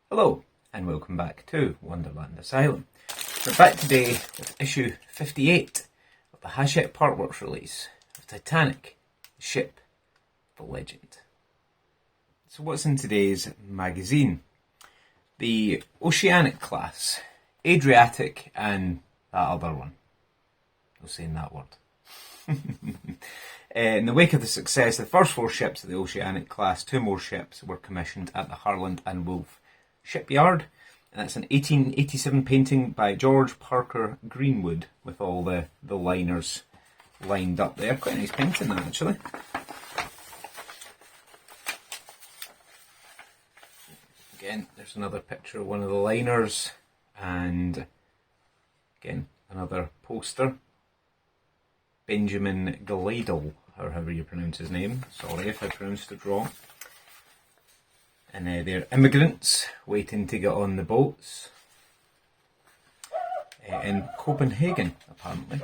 Hello, and welcome back to Wonderland Asylum. We're back today with issue 58 of the Hachette Partworks release of Titanic, the ship, the legend. So what's in today's magazine? The Oceanic class, Adriatic, and that other one. No saying that word. In the wake of the success of the first 4 ships of the Oceanic class, 2 more ships were commissioned at the Harland and Wolff shipyard, and that's an 1887 painting by George Parker Greenwood with all the liners lined up there. Quite a nice painting that, actually. Again, there's another picture of one of the liners, and again, another poster. Benjamin Gladle, or however you pronounce his name. Sorry if I pronounced it wrong. And they're immigrants waiting to get on the boats in Copenhagen, apparently.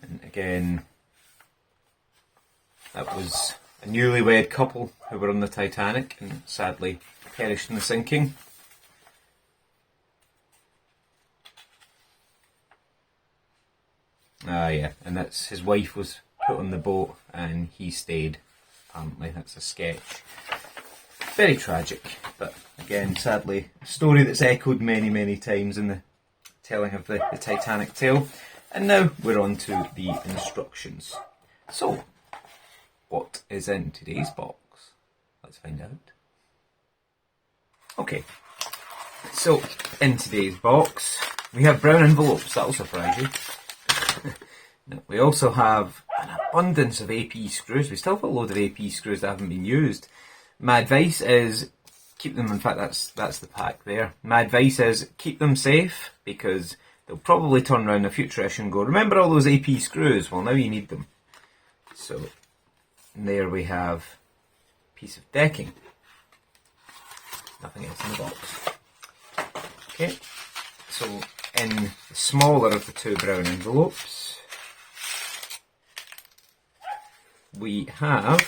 And again, that was a newlywed couple who were on the Titanic and sadly perished in the sinking. Ah, yeah, and that's his wife was put on the boat and he stayed. Apparently, that's a sketch. Very tragic, but again, sadly, a story that's echoed many, many times in the telling of the Titanic tale. And now we're on to the instructions. So, what is in today's box? Let's find out. Okay, so in today's box, we have brown envelopes. That'll surprise you. Now, we also have an abundance of AP screws. We still have a load of AP screws that haven't been used. My advice is keep them. In fact, that's the pack there. My advice is keep them safe because they'll probably turn around in a future issue and go, remember all those AP screws? Well, now you need them. So there we have a piece of decking. Nothing else in the box. Okay, so in the smaller of the 2 brown envelopes, we have,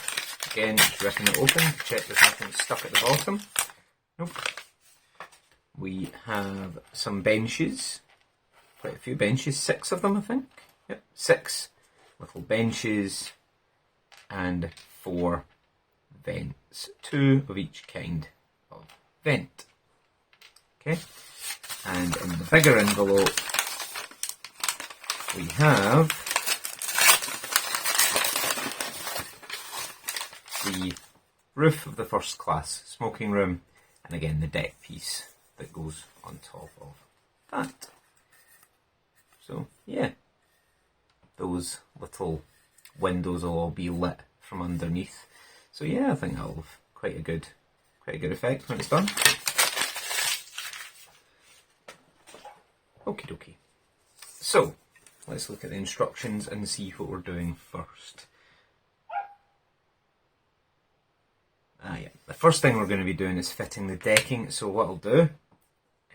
again, just ripping it open, check there's nothing stuck at the bottom. Nope. We have some benches, quite a few benches, 6 of them I think. Yep, 6 little benches and 4 vents, 2 of each kind of vent. Okay, and in the bigger envelope we have the roof of the first class smoking room, and again the deck piece that goes on top of that. So yeah, those little windows will all be lit from underneath. So yeah, I think that'll have quite a good effect when it's done. Okie dokie. So let's look at the instructions and see what we're doing first. Yeah, the first thing we're going to be doing is fitting the decking. So what I'll do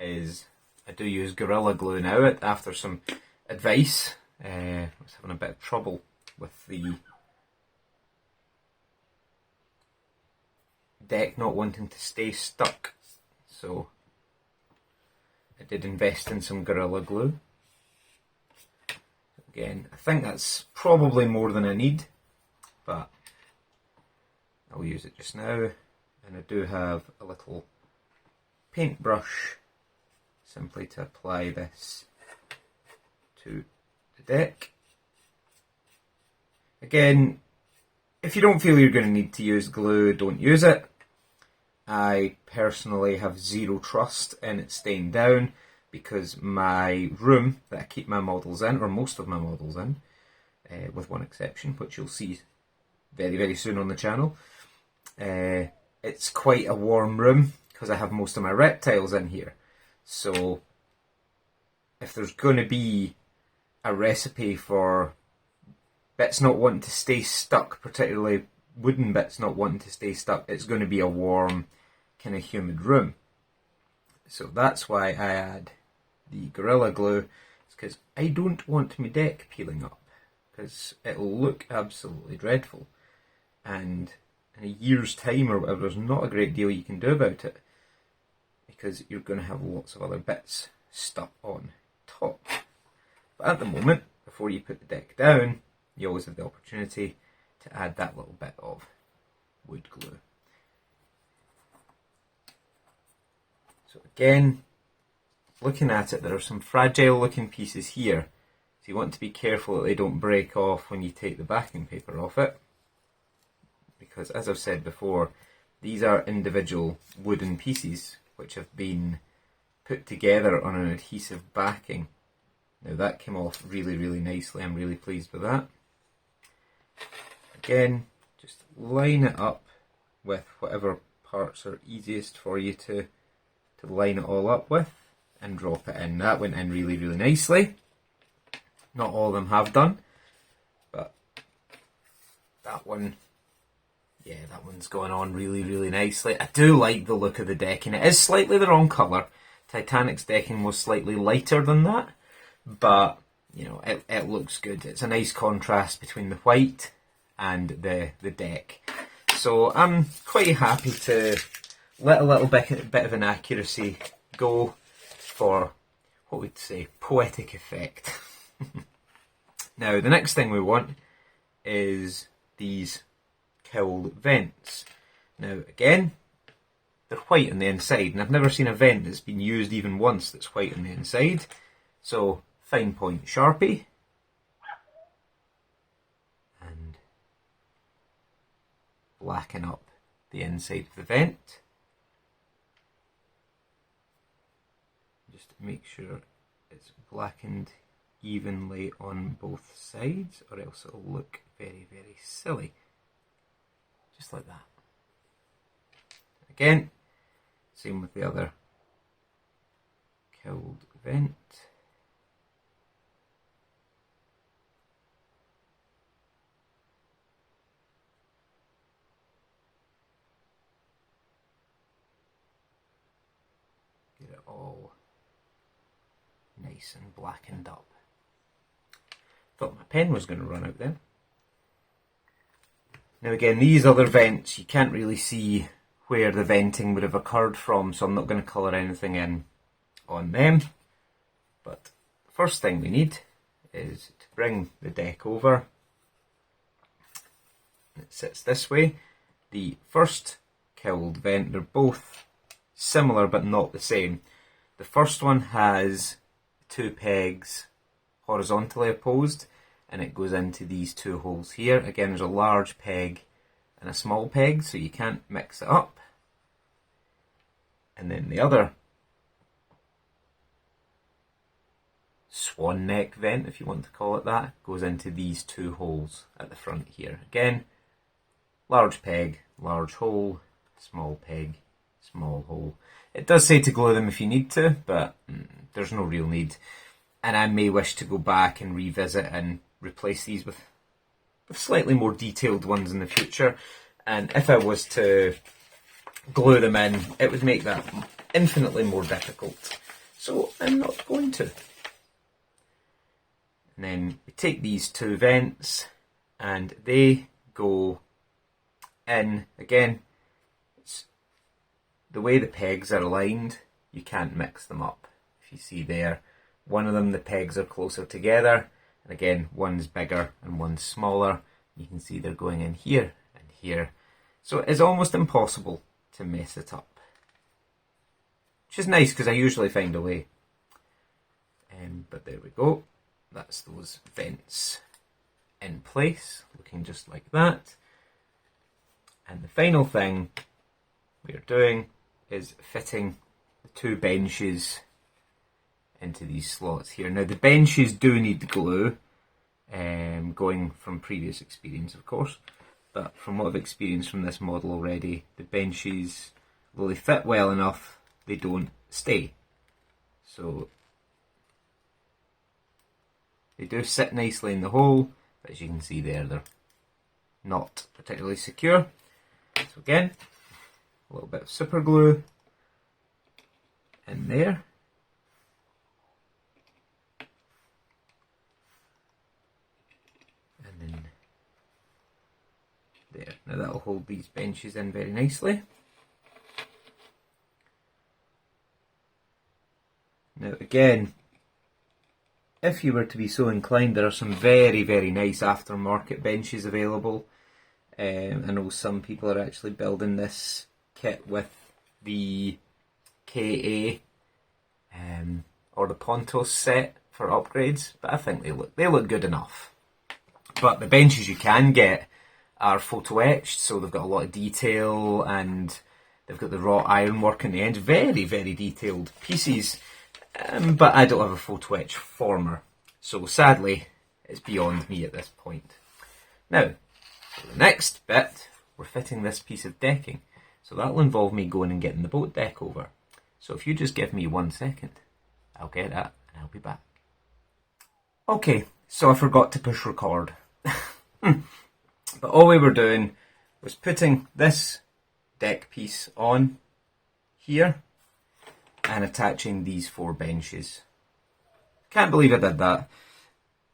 is, I do use Gorilla Glue now after some advice. I was having a bit of trouble with the deck not wanting to stay stuck. So I did invest in some Gorilla Glue. Again, I think that's probably more than I need, but I'll use it just now. And I do have a little paintbrush, simply to apply this to the deck. Again, if you don't feel you're going to need to use glue, don't use it. I personally have zero trust in it staying down because my room that I keep my models in, or most of my models in, with one exception, which you'll see very, very soon on the channel, it's quite a warm room because I have most of my reptiles in here. So if there's going to be a recipe for bits not wanting to stay stuck, particularly wooden bits not wanting to stay stuck, it's going to be a warm, kind of humid room. So that's why I add the Gorilla Glue, because I don't want my deck peeling up, because it'll look absolutely dreadful. And in a year's time or whatever, there's not a great deal you can do about it, because you're going to have lots of other bits stuck on top. But at the moment, before you put the deck down, you always have the opportunity to add that little bit of wood glue. So again, looking at it, there are some fragile looking pieces here, so you want to be careful that they don't break off when you take the backing paper off it, because as I've said before, these are individual wooden pieces which have been put together on an adhesive backing. Now that came off really, really nicely. I'm really pleased with that. Again, just line it up with whatever parts are easiest for you to line it all up with, and drop it in. That went in really, really nicely. Not all of them have done, but that one, yeah, that one's going on really, really nicely. I do like the look of the decking. It is slightly the wrong colour. Titanic's decking was slightly lighter than that, but you know, it looks good. It's a nice contrast between the white and the deck. So I'm quite happy to let a little bit of inaccuracy go for, what we'd say, poetic effect. Now the next thing we want is these killed vents. Now again, they're white on the inside, and I've never seen a vent that's been used even once that's white on the inside. So fine point Sharpie, and blacken up the inside of the vent. Just make sure it's blackened evenly on both sides, or else it'll look very, very silly. Just like that. Again, same with the other killed vent. Get it all nice and blackened up. Thought my pen was going to run out then. Now again, these other vents, you can't really see where the venting would have occurred from, so I'm not going to colour anything in on them. But the first thing we need is to bring the deck over. It sits this way. The first killed vent, they're both similar but not the same. The first one has two pegs horizontally opposed, and it goes into these two holes here. Again, there's a large peg and a small peg, so you can't mix it up. And then the other swan neck vent, if you want to call it that, goes into these two holes at the front here. Again, large peg, large hole, small peg, small hole. It does say to glue them if you need to, but there's no real need. And I may wish to go back and revisit and replace these with slightly more detailed ones in the future. And if I was to glue them in, it would make that infinitely more difficult. So I'm not going to. And then we take these two vents and they go in. Again, it's the way the pegs are aligned, you can't mix them up. If you see there, one of them, the pegs are closer together, and again, one's bigger and one's smaller. You can see they're going in here and here. So it's almost impossible to mess it up. Which is nice, because I usually find a way. But there we go. That's those vents in place, looking just like that. And the final thing we are doing is fitting the two benches into these slots here. Now the benches do need glue, going from previous experience of course, but from what I've experienced from this model already, the benches, though they fit well enough, they don't stay. So they do sit nicely in the hole, but as you can see there, they're not particularly secure. So again, a little bit of super glue in there. There, now that'll hold these benches in very nicely. Now again, if you were to be so inclined, there are some very, very nice aftermarket benches available. I know some people are actually building this kit with the KA or the Pontos set for upgrades, but I think they look good enough. But the benches you can get are photo etched, so they've got a lot of detail and they've got the wrought ironwork in the end. Very, very detailed pieces. But I don't have a photo etch former, so sadly it's beyond me at this point. Now, for the next bit, we're fitting this piece of decking, so that'll involve me going and getting the boat deck over. So if you just give me 1 second, I'll get that and I'll be back. Okay, so I forgot to push record. But all we were doing was putting this deck piece on here and attaching these 4 benches. Can't believe I did that.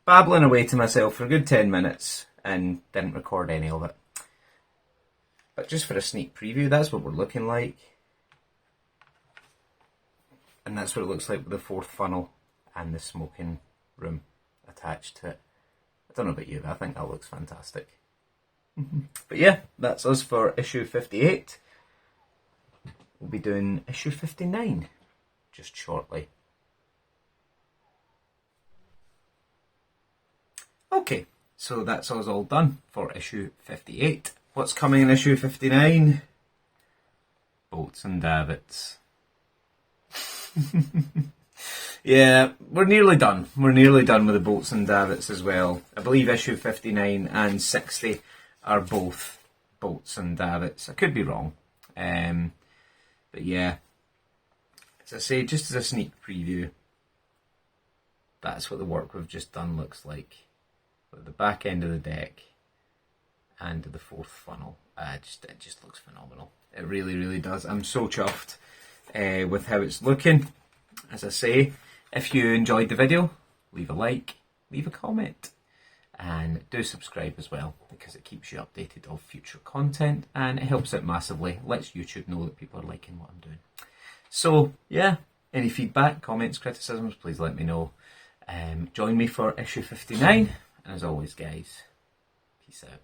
Babbling away to myself for a good 10 minutes and didn't record any of it. But just for a sneak preview, that's what we're looking like. And that's what it looks like with the 4th funnel and the smoking room attached to it. I don't know about you, but I think that looks fantastic. But yeah, that's us for issue 58. We'll be doing issue 59 just shortly. Okay, so that's us all done for issue 58. What's coming in issue 59? Bolts and davits. Yeah, we're nearly done. We're nearly done with the bolts and davits as well. I believe issue 59 and 60 are both bolts and davits. I could be wrong. But yeah, as I say, just as a sneak preview, that's what the work we've just done looks like. With the back end of the deck and the 4th funnel. It just looks phenomenal. It really, really does. I'm so chuffed with how it's looking. As I say, if you enjoyed the video, leave a like, leave a comment, and do subscribe as well, because it keeps you updated of future content and it helps out massively. Lets YouTube know that people are liking what I'm doing. So yeah, any feedback, comments, criticisms, please let me know. Join me for issue 59, and as always guys, peace out.